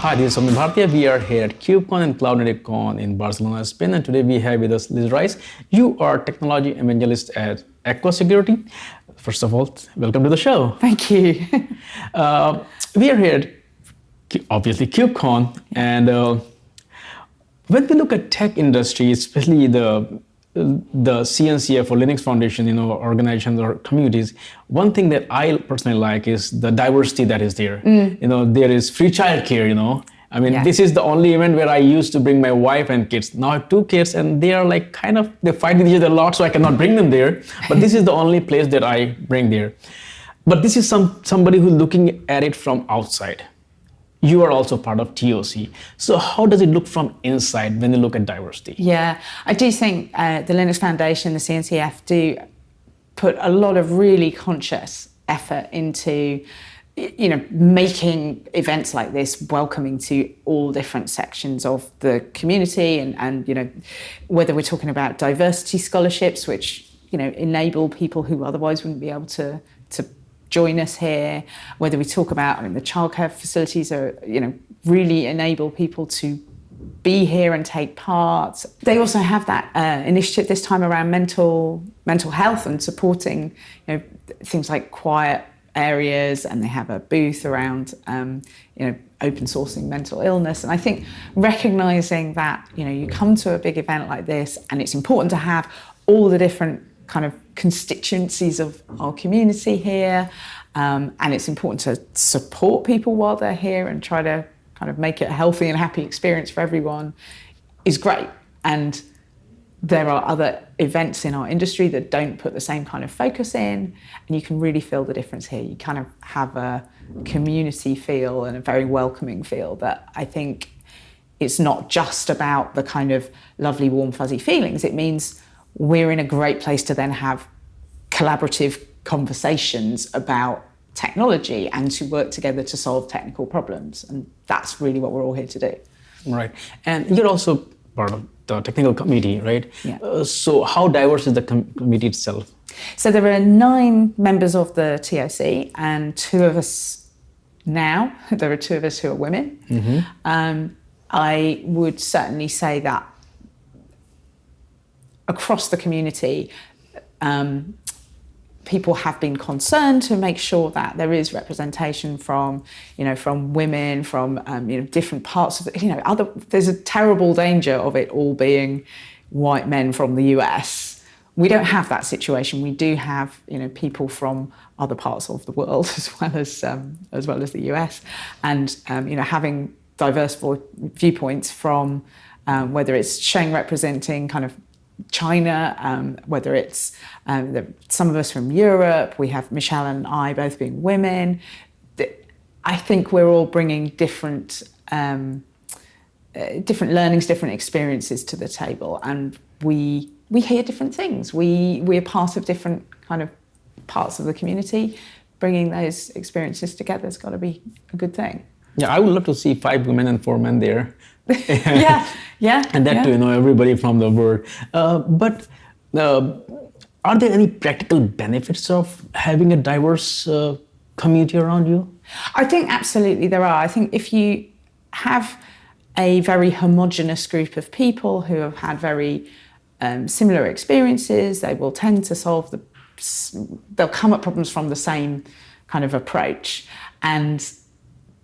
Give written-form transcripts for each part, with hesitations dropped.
Hi, this is Swapnil Bhartiya. We are here at KubeCon and CloudNativeCon in Barcelona, Spain, and today we have with us Liz Rice. You are technology evangelist at Aqua Security. First of all, welcome to the show. Thank you. We are here at, obviously, KubeCon, and when we look at tech industry, especially the CNCF or Linux Foundation, organizations or communities, one thing that I personally like is the diversity that is there. There is free childcare, This is the only event where I used to bring my wife and kids. Now I have two kids and they are they fight with each other a lot, so I cannot bring them there. But this is the only place that I bring there. But this is somebody who's looking at it from outside. You are also part of TOC. So how does it look from inside when you look at diversity? Yeah, I do think the Linux Foundation, the CNCF do put a lot of really conscious effort into making events like this welcoming to all different sections of the community and whether we're talking about diversity scholarships, which, enable people who otherwise wouldn't be able to join us here, whether we talk about, the childcare facilities are, really enable people to be here and take part. They also have that initiative this time around mental health and supporting, things like quiet areas, and they have a booth around, open sourcing mental illness. And I think recognizing that, you come to a big event like this and it's important to have all the different kind of constituencies of our community here, and it's important to support people while they're here and try to kind of make it a healthy and happy experience for everyone is great. And there are other events in our industry that don't put the same kind of focus in, and you can really feel the difference here. You kind of have a community feel and a very welcoming feel that I think it's not just about the kind of lovely, warm, fuzzy feelings. It means we're in a great place to then have collaborative conversations about technology and to work together to solve technical problems. And that's really what we're all here to do. Right. And you're also part of the technical committee, right? Yeah. So how diverse is the committee itself? So there are 9 members of the TOC and 2 of us now. There are 2 of us who are women. Mm-hmm. I would certainly say that across the community, people have been concerned to make sure that there is representation from women, from different parts of there's a terrible danger of it all being white men from the US. We don't have that situation. We do have people from other parts of the world as well as the US, and having diverse viewpoints from whether it's showing representing kind of China, whether it's some of us from Europe. We have Michelle and I both being women. I think we're all bringing different learnings, different experiences to the table, and we hear different things. We're part of different kind of parts of the community. Bringing those experiences together has got to be a good thing. Yeah, I would love to see 5 women and 4 men there. yeah. And that too, everybody from the world. But are there any practical benefits of having a diverse community around you? I think absolutely there are. I think if you have a very homogenous group of people who have had very similar experiences, they will tend to they'll come at problems from the same kind of approach. And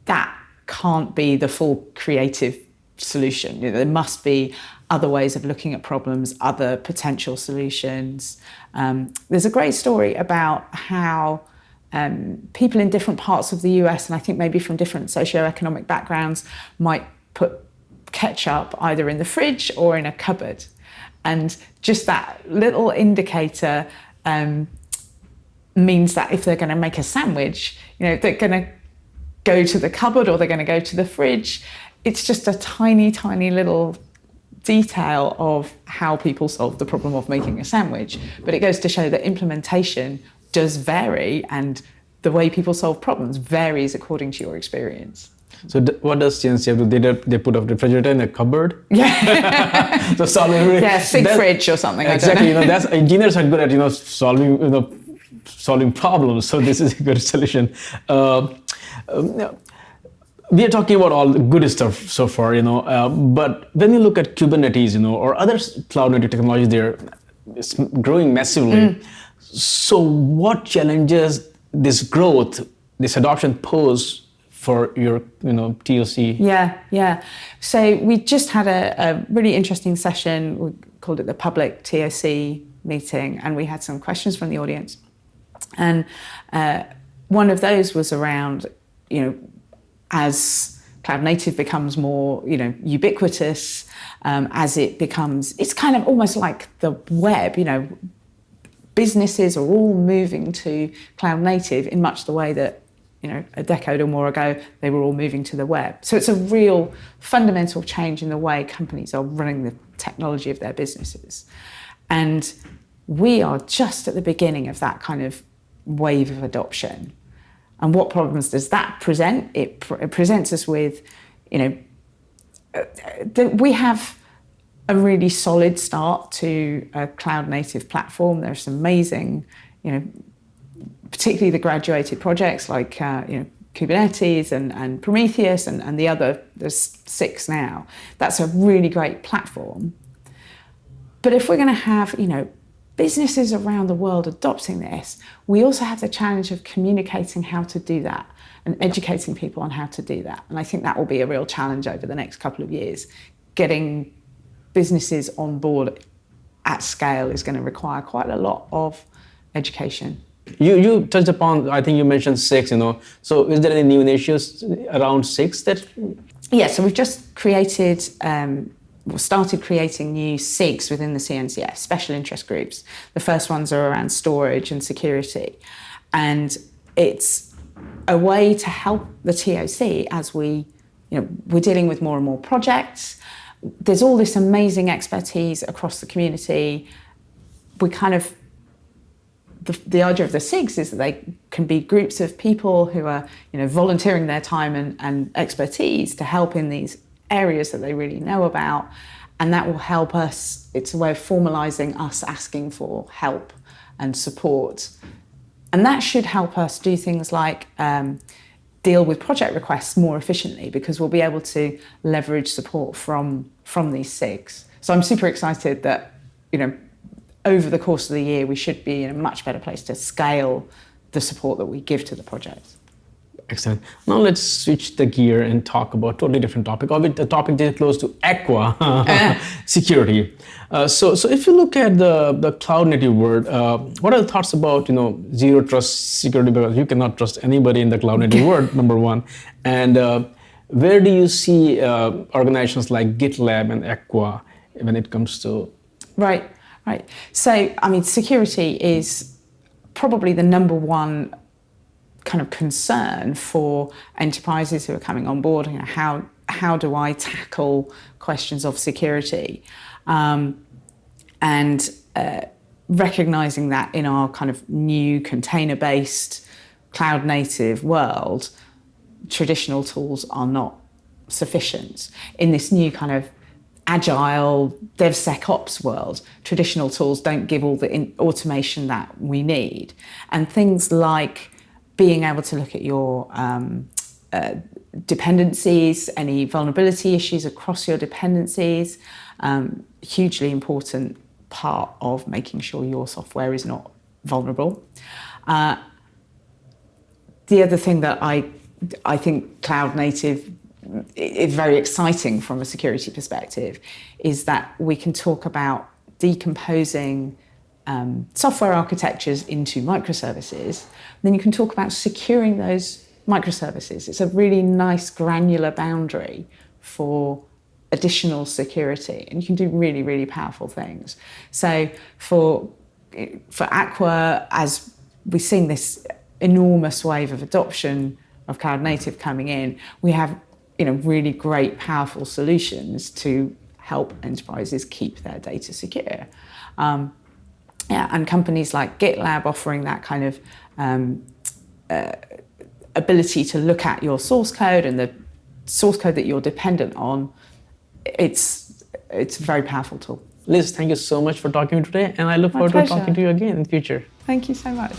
that can't be the full creative solution. There must be other ways of looking at problems, other potential solutions. There's a great story about how people in different parts of the US, and I think maybe from different socioeconomic backgrounds, might put ketchup either in the fridge or in a cupboard. And just that little indicator means that if they're going to make a sandwich, they're going to go to the cupboard or they're going to go to the fridge. It's just a tiny, tiny little detail of how people solve the problem of making a sandwich. But it goes to show that implementation does vary, and the way people solve problems varies according to your experience. So what does CNCF do? They put a refrigerator in a cupboard? Yeah. So solving fridge or something. Exactly. That's engineers are good at solving problems. So this is a good solution. we are talking about all the good stuff so far, but when you look at Kubernetes, or other cloud native technologies, it's growing massively. So what challenges this growth, this adoption pose for your, TOC? Yeah. So we just had a really interesting session. We called it the public TOC meeting, and we had some questions from the audience. And one of those was around, as cloud native becomes more, ubiquitous, as it's kind of almost like the web, businesses are all moving to cloud native in much the way that, a decade or more ago, they were all moving to the web. So it's a real fundamental change in the way companies are running the technology of their businesses. And we are just at the beginning of that kind of wave of adoption. And what problems does that present? It presents us with, we have a really solid start to a cloud native platform. There's some amazing, particularly the graduated projects like, Kubernetes and Prometheus and there's 6 now. That's a really great platform. But if we're going to have, businesses around the world adopting this, we also have the challenge of communicating how to do that and educating people on how to do that. And I think that will be a real challenge over the next couple of years. Getting businesses on board at scale is going to require quite a lot of education. You touched upon, I think you mentioned 6, So is there any new initiatives around 6 that? Yeah, so we've just started creating new SIGs within the CNCF, special interest groups. The first ones are around storage and security. And it's a way to help the TOC as we're dealing with more and more projects. There's all this amazing expertise across the community. We kind of, the idea of the SIGs is that they can be groups of people who are, volunteering their time and expertise to help in these areas that they really know about, and that will help us. It's a way of formalizing us asking for help and support, and that should help us do things like deal with project requests more efficiently, because we'll be able to leverage support from these SIGs. So I'm super excited that over the course of the year we should be in a much better place to scale the support that we give to the project. Excellent. Now let's switch the gear and talk about a totally different topic, or a topic that is close to Aqua Security. So if you look at the cloud native world, what are the thoughts about zero trust security? Because you cannot trust anybody in the cloud native world, number one. And where do you see organizations like GitLab and Aqua when it comes to? Right. So security is probably the number one kind of concern for enterprises who are coming on board. How do I tackle questions of security, and recognizing that in our kind of new container-based cloud native world, traditional tools are not sufficient. In this new kind of agile DevSecOps world, traditional tools don't give all the automation that we need, and things like being able to look at your dependencies, any vulnerability issues across your dependencies, hugely important part of making sure your software is not vulnerable. The other thing that I think cloud native is very exciting from a security perspective is that we can talk about decomposing software architectures into microservices. Then you can talk about securing those microservices. It's a really nice granular boundary for additional security, and you can do really, really powerful things. So for Aqua, as we've seen this enormous wave of adoption of cloud native coming in, we have really great, powerful solutions to help enterprises keep their data secure. And companies like GitLab offering that kind of ability to look at your source code and the source code that you're dependent on, it's a very powerful tool. Liz, thank you so much for talking today, and I look forward to talking to you again in the future. Thank you so much.